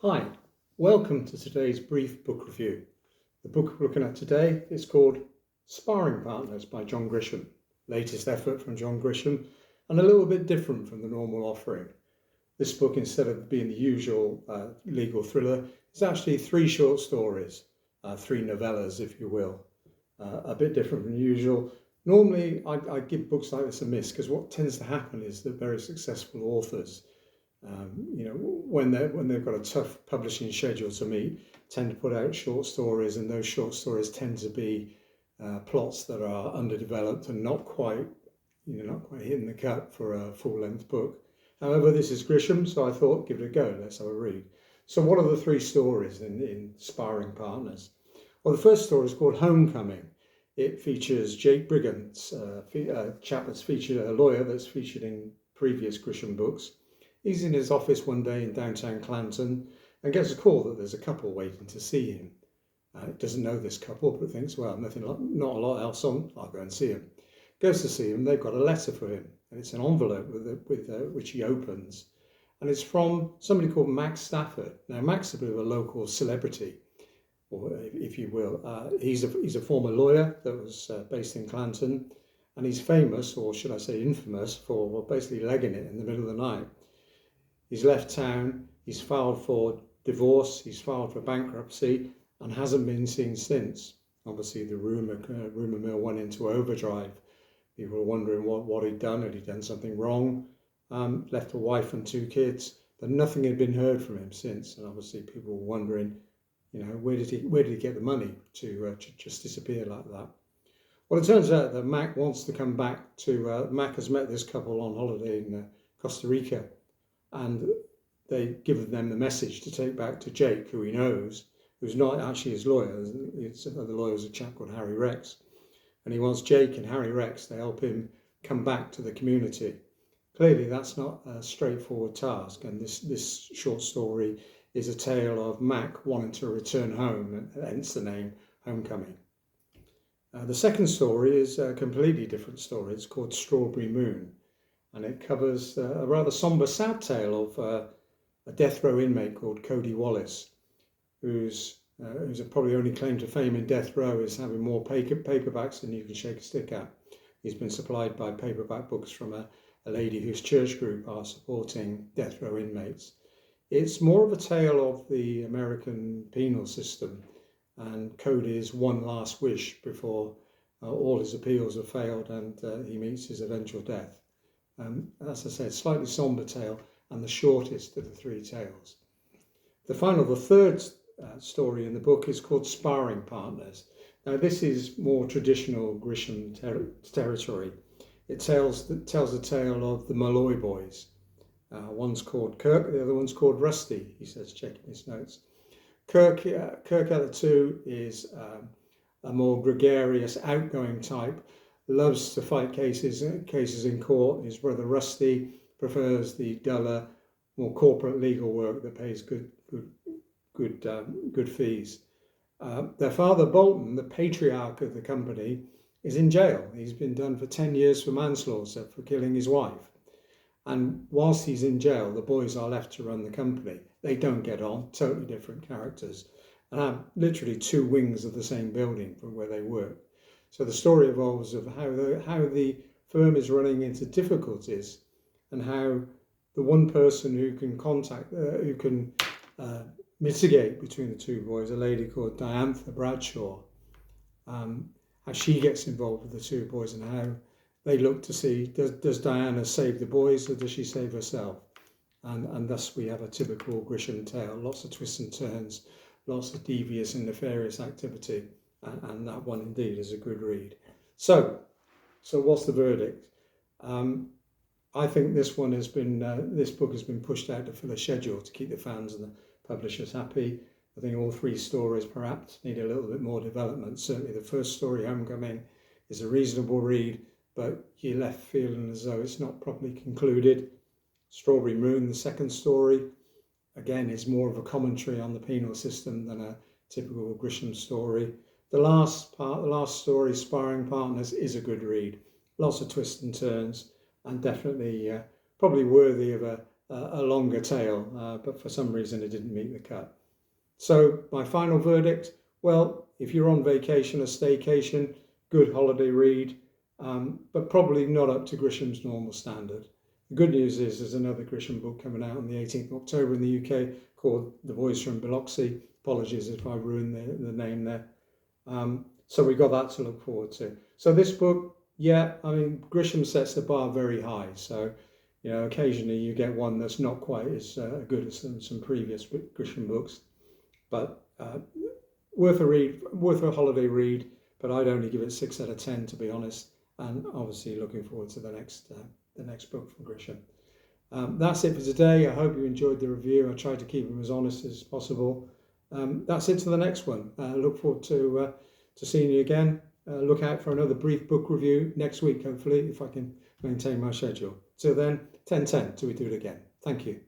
Hi, welcome to today's brief book review. The book we're looking at today is called Sparring Partners by John Grisham. Latest effort from John Grisham and a little bit different from the normal offering. This book, instead of being the usual legal thriller, is actually three short stories, three novellas if you will. A bit different from usual. Normally I give books like this a miss because what tends to happen is that very successful authors when they've got a tough publishing schedule to meet, tend to put out short stories, and those short stories tend to be plots that are underdeveloped and not quite hitting the cut for a full-length book. However, this is Grisham, so I thought give it a go. Let's have a read. So, what are the three stories in Sparring Partners? Well, the first story is called Homecoming. It features Jake Brigance, a chap that's featured, a lawyer that's featured in previous Grisham books. He's in his office one day in downtown Clanton and gets a call that there's a couple waiting to see him. Doesn't know this couple, but thinks, well, not a lot else on, I'll go and see him. Goes to see him, they've got a letter for him, and it's an envelope which he opens, and it's from somebody called Max Stafford. Now, Max is a bit of a local celebrity, or if you will. He's a former lawyer that was based in Clanton, and he's famous, or should I say infamous, for basically legging it in the middle of the night. He's left town, he's filed for divorce, he's filed for bankruptcy, and hasn't been seen since. Obviously, the rumour mill went into overdrive. People were wondering what he'd done. Had he done something wrong? Left a wife and two kids, but nothing had been heard from him since. And obviously, people were wondering, where did he get the money to just disappear like that? Well, it turns out that Mac wants to come back to. Mac has met this couple on holiday in Costa Rica. And they give them the message to take back to Jake, who he knows, who's not actually his lawyer. The lawyer's a chap called Harry Rex. And he wants Jake and Harry Rex to help him come back to the community. Clearly, that's not a straightforward task. And this short story is a tale of Mac wanting to return home, and hence the name Homecoming. The second story is a completely different story. It's called Strawberry Moon. And it covers a rather somber, sad tale of a death row inmate called Cody Wallace, whose probably only claim to fame in death row is having more paperbacks than you can shake a stick at. He's been supplied by paperback books from a lady whose church group are supporting death row inmates. It's more of a tale of the American penal system and Cody's one last wish before all his appeals have failed and he meets his eventual death. As I said, slightly somber tale and the shortest of the three tales. The third story in the book is called Sparring Partners. Now, this is more traditional Grisham territory. It tells the tale of the Malloy boys. One's called Kirk, the other one's called Rusty, he says, checking his notes. Kirk out of the two is a more gregarious, outgoing type, loves to fight cases in court. His brother Rusty prefers the duller, more corporate legal work that pays good fees. Their father Bolton, the patriarch of the company, is in jail. He's been done for 10 years for manslaughter for killing his wife. And whilst he's in jail, the boys are left to run the company. They don't get on, totally different characters, and have literally two wings of the same building from where they work. So the story evolves of how the firm is running into difficulties, and how the one person who can mitigate between the two boys, a lady called Diantha Bradshaw, how she gets involved with the two boys and how they look to see does Diana save the boys or does she save herself, and thus we have a typical Grisham tale, lots of twists and turns, lots of devious and nefarious activity. And that one indeed is a good read. So what's the verdict? I think this book has been pushed out to fill a schedule to keep the fans and the publishers happy. I think all three stories perhaps need a little bit more development. Certainly the first story, Homecoming, is a reasonable read, but you're left feeling as though it's not properly concluded. Strawberry Moon, the second story, again, is more of a commentary on the penal system than a typical Grisham story. The last story, Sparring Partners, is a good read. Lots of twists and turns, and definitely probably worthy of a a longer tale, but for some reason it didn't meet the cut. So my final verdict, well, if you're on vacation or staycation, good holiday read, but probably not up to Grisham's normal standard. The good news is there's another Grisham book coming out on the 18th of October in the UK called The Voice from Biloxi. Apologies if I ruined the name there. So we got that to look forward to. So this book, yeah, I mean, Grisham sets the bar very high. So, you know, occasionally you get one that's not quite as good as some previous Grisham books, but worth a read, worth a holiday read. But I'd only give it 6 out of 10, to be honest. And obviously looking forward to the next book from Grisham. That's it for today. I hope you enjoyed the review. I tried to keep them as honest as possible. That's it to the next one. Look forward to seeing you again. Look out for another brief book review next week, hopefully, if I can maintain my schedule. Till then, 10-10 till we do it again. Thank you.